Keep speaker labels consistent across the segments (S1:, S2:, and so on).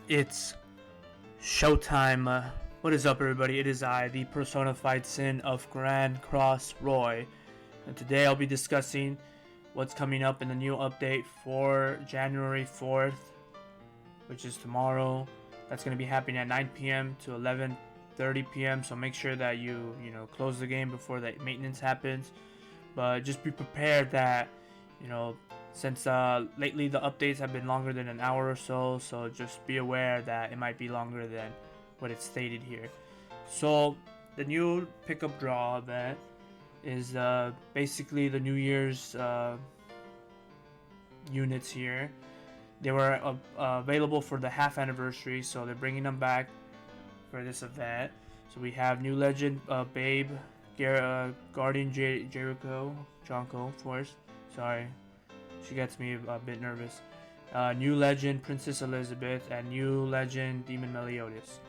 S1: It's showtime. What is up, everybody? It is I, the personified sin of Grand Cross Roy, and today I'll be discussing what's coming up in the new update for January 4th, which is tomorrow. That's going to be happening at 9 p.m. to 11:30 p.m. So make sure that you close the game before the maintenance happens. But just be prepared that since lately the updates have been longer than an hour or so, so just be aware that it might be longer than what it's stated here. So the new pickup draw event is basically the New Year's units here. They were available for the half anniversary, so they're bringing them back for this event. So we have new Legend Babe, Guardian Jericho, Jonko, of course. Sorry, she gets me a bit nervous. New Legend Princess Elizabeth, and new Legend Demon Meliodas.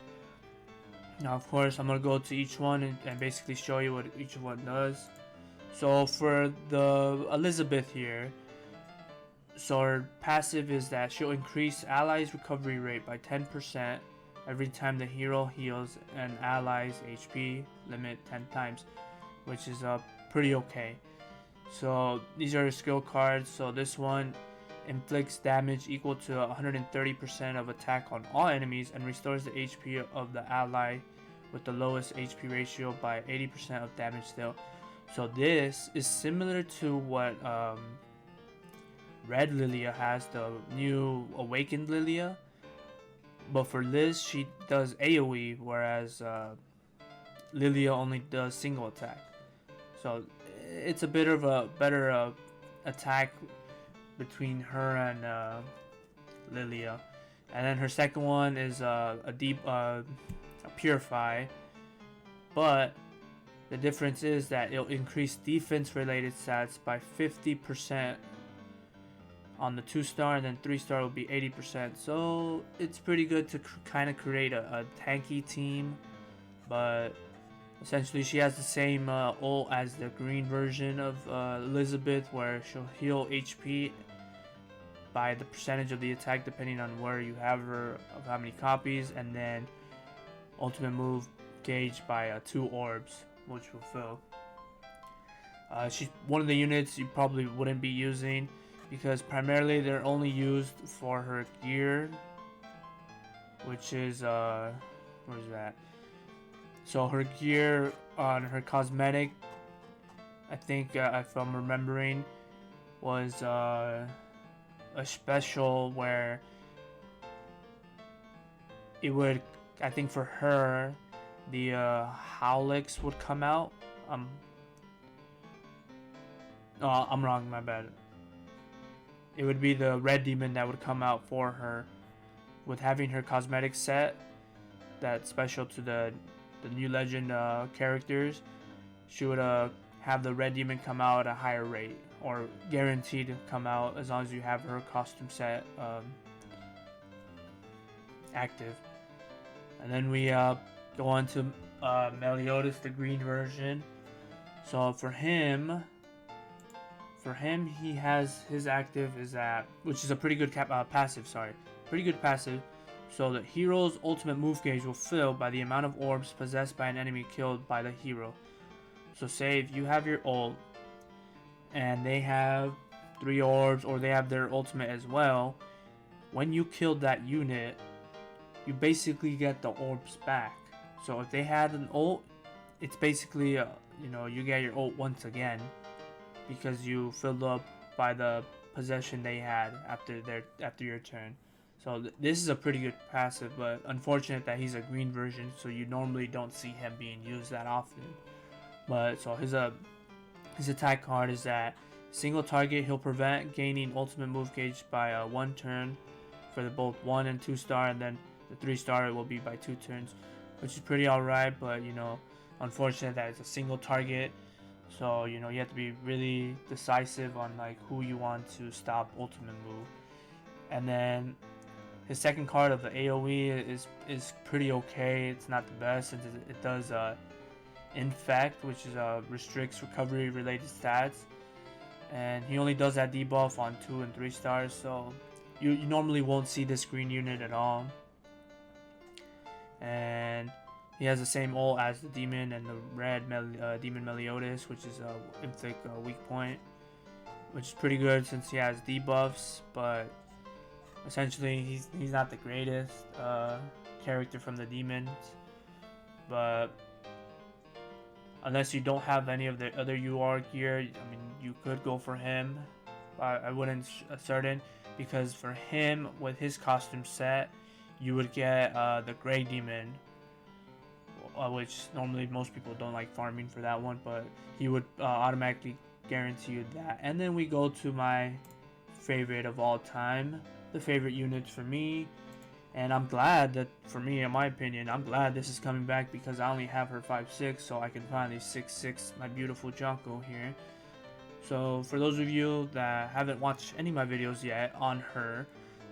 S1: Now, of course, I'm gonna go to each one and basically show you what each one does. So for the Elizabeth here, so her passive is that she'll increase allies' recovery rate by 10% every time the hero heals an ally's HP limit 10 times, which is pretty okay. So these are skill cards. So this one inflicts damage equal to 130% of attack on all enemies and restores the HP of the ally with the lowest HP ratio by 80% of damage dealt. So this is similar to what Red Lilia has, the new Awakened Lilia. But for Liz, she does AoE, whereas Lilia only does single attack. So it's a bit of a better attack between her and Lilia. And then her second one is a Purify. But the difference is that it'll increase defense related stats by 50% on the 2-star, and then 3-star will be 80%. So it's pretty good to kind of create a tanky team. But essentially she has the same ult as the green version of Elizabeth, where she'll heal HP by the percentage of the attack depending on where you have her, of how many copies, and then ultimate move gauge by 2 orbs, which will fill. She's one of the units you probably wouldn't be using, because primarily they're only used for her gear, which is where's that? So her gear on her cosmetic, I think if I'm remembering, was a special where it would, I think for her, the Howlix would come out. Oh, I'm wrong, my bad. It would be the red demon that would come out for her, with having her cosmetic set that's special to the new legend characters. She would have the red demon come out at a higher rate, or guaranteed to come out as long as you have her costume set active. And then we go on to Meliotis the Green version. So for him, he has his active is that, which is a pretty good passive. Sorry, pretty good passive. So the hero's ultimate move gauge will fill by the amount of orbs possessed by an enemy killed by the hero. So say if you have your ult and they have 3 orbs, or they have their ultimate as well, when you killed that unit, you basically get the orbs back. So if they had an ult, it's basically you get your ult once again, because you filled up by the possession they had after your turn. So this is a pretty good passive, but unfortunate that he's a green version, so you normally don't see him being used that often. But so his attack card is that single target, he'll prevent gaining ultimate move gauge by 1 turn for the both 1 and 2-star, and then the 3-star it will be by 2 turns, which is pretty alright. But unfortunate that it's a single target. So you have to be really decisive on like who you want to stop ultimate move. And then his second card of the AoE is pretty okay. It's not the best, since it does Infect, which is restricts recovery related stats, and he only does that debuff on 2 and 3 stars. So you normally won't see this green unit at all. and he has the same ult as the demon and the red Demon Meliodas, which is inflict weak point, which is pretty good since he has debuffs, but essentially he's not the greatest character from the demons. But unless you don't have any of the other UR gear, I mean, you could go for him. I wouldn't certain, because for him, with his costume set, you would get the Gray Demon, which normally most people don't like farming for that one, but he would automatically guarantee you that. And then we go to my favorite of all time, the favorite units for me. And I'm glad that, for me, in my opinion, I'm glad this is coming back, because I only have her 5/6, so I can finally 6/6 my beautiful Junko here. So for those of you that haven't watched any of my videos yet on her,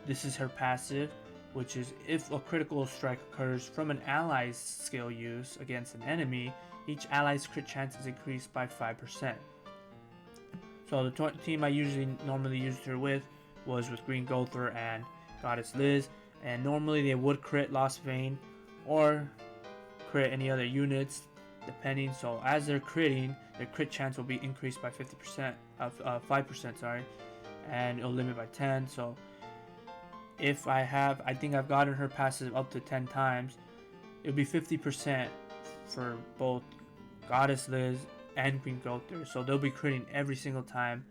S1: this is her passive, which is if a critical strike occurs from an ally's skill use against an enemy, each ally's crit chance is increased by 5%. So the team I normally used her with was with Green Gother and Goddess Liz, and normally they would crit Lost Vein or crit any other units depending. So as they're critting, their crit chance will be increased by 50%, 5%, sorry, and it'll limit by 10. So if I think I've gotten her passive up to 10 times, it'll be 50% for both Goddess Liz and Green Gother. So they'll be critting every single time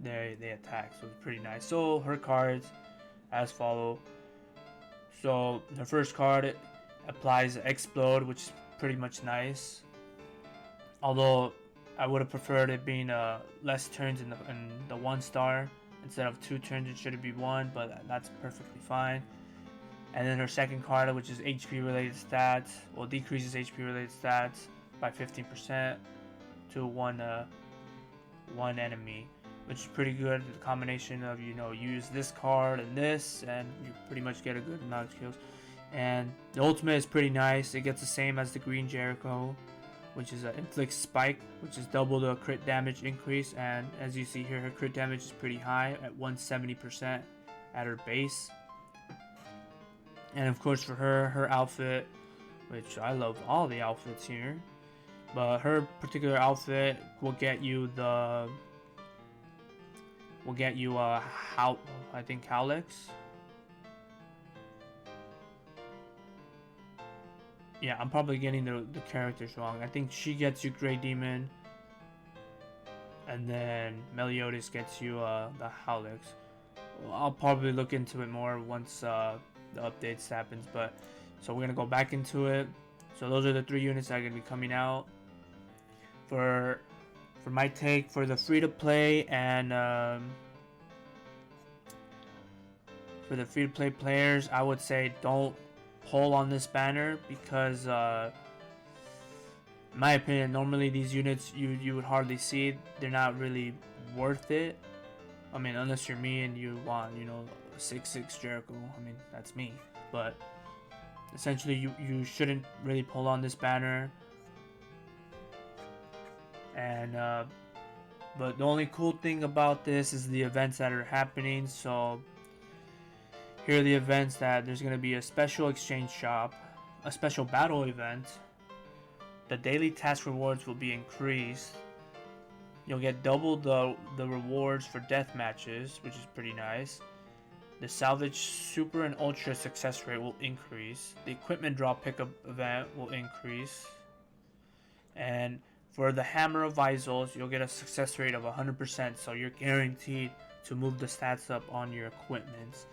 S1: they attack. So it's pretty nice. So her cards as follow. So the first card applies Explode, which is pretty much nice. Although I would have preferred it being less turns in the 1-star. Instead of 2 turns, it should be 1, but that's perfectly fine. And then her second card, which is HP related stats, well, decreases HP related stats by 15% to one enemy, which is pretty good. The combination of, you use this card and this, and you pretty much get a good amount of kills. And the ultimate is pretty nice. It gets the same as the green Jericho, which is an inflict spike, which is double the crit damage increase. And as you see here, her crit damage is pretty high at 170% at her base. And of course for her outfit, which I love all the outfits here, but her particular outfit will get you I think Howlex. Yeah, I'm probably getting the characters wrong. I think she gets you Grey Demon, and then Meliotis gets you the Howlex. I'll probably look into it more once the updates happens. But so we're gonna go back into it. So those are the 3 units that are gonna be coming out. For my take for the free-to-play and for the free-to-play players, I would say don't pull on this banner, because in my opinion, normally these units you would hardly see. They're not really worth it. I mean, unless you're me and you want, a 6/6 Jericho. I mean, that's me. But essentially, you shouldn't really pull on this banner. And but the only cool thing about this is the events that are happening. So here are the events that there's going to be a special exchange shop, a special battle event. The daily task rewards will be increased. You'll get double the rewards for death matches, which is pretty nice. The salvage super and ultra success rate will increase. The equipment drop pickup event will increase. And for the hammer of Visals, you'll get a success rate of 100%, so you're guaranteed to move the stats up on your equipment.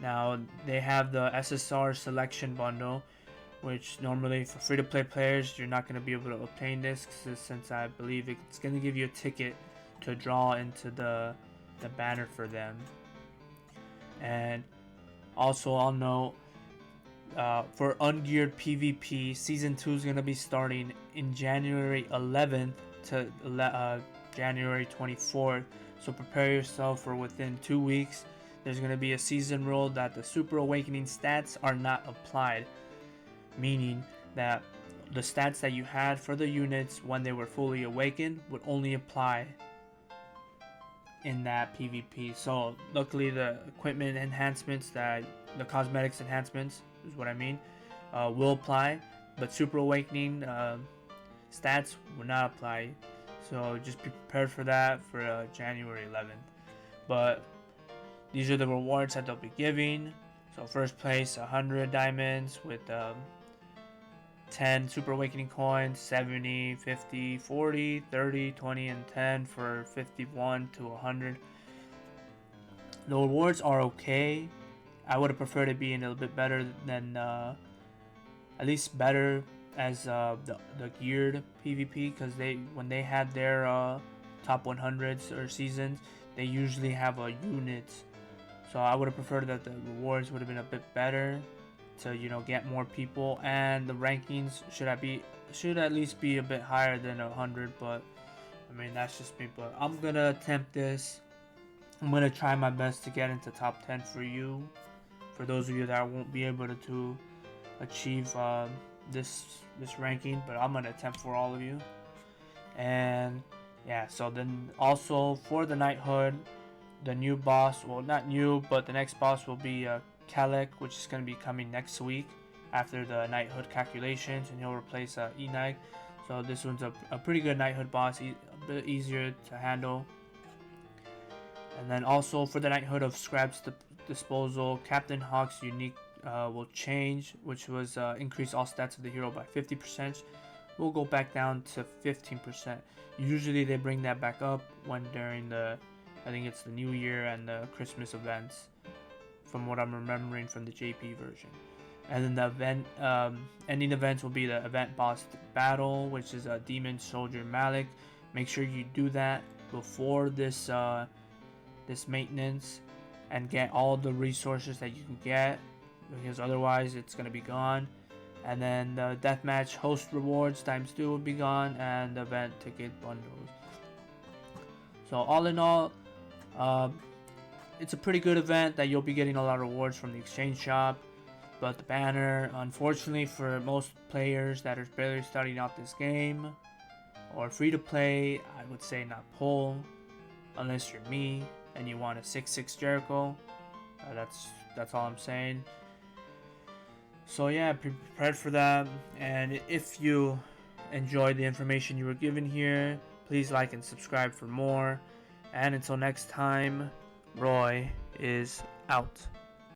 S1: Now, they have the Ssr Selection Bundle, which normally for free-to-play players, you're not going to be able to obtain this, since I believe it's going to give you a ticket to draw into the banner for them. And also, I'll note, for ungeared PvP, Season 2 is going to be starting in January 11th to January 24th. So prepare yourself for within 2 weeks. There's going to be a season rule that the Super Awakening stats are not applied. Meaning that the stats that you had for the units when they were fully awakened would only apply in that PvP. So luckily the equipment enhancements, the cosmetics enhancements is what I mean, will apply, but Super Awakening stats will not apply. So just be prepared for that for January 11th. But these are the rewards that they'll be giving. So first place, 100 diamonds with 10 Super Awakening coins, 70, 50, 40, 30, 20, and 10 for 51 to 100. The rewards are okay. I would have preferred it being a little bit better than, at least better as the geared PvP, because when they had their top 100s or seasons, they usually have units. So I would have preferred that the rewards would have been a bit better to get more people, and the rankings should at least be a bit higher than 100. But I mean, that's just me. But I'm gonna attempt this. I'm gonna try my best to get into top 10 for you. For those of you that won't be able to achieve this ranking, but I'm gonna attempt for all of you. And yeah, so then also for the knighthood, the new boss, well, not new, but the next boss will be Kalek, which is going to be coming next week after the knighthood calculations, and he'll replace Enag. So this one's a pretty good knighthood boss, a bit easier to handle. And then also for the knighthood of Scrap's disposal, Captain Hawk's unique will change, which was increase all stats of the hero by 50%. Will go back down to 15%. Usually they bring that back up when during I think it's the New Year and the Christmas events, from what I'm remembering from the JP version. And then the event ending events will be the event boss battle, which is a Demon Soldier Malik. Make sure you do that before this this maintenance and get all the resources that you can get, because otherwise it's gonna be gone. And then the deathmatch host rewards ×2 will be gone, and the event ticket bundles. So all in all, it's a pretty good event that you'll be getting a lot of rewards from the exchange shop. But the banner, unfortunately for most players that are barely starting out this game or free to play, I would say not pull unless you're me and you want a 6/6 Jericho. That's all I'm saying. So yeah, be prepared for that. And if you enjoyed the information you were given here, please like and subscribe for more. And until next time, Roy is out.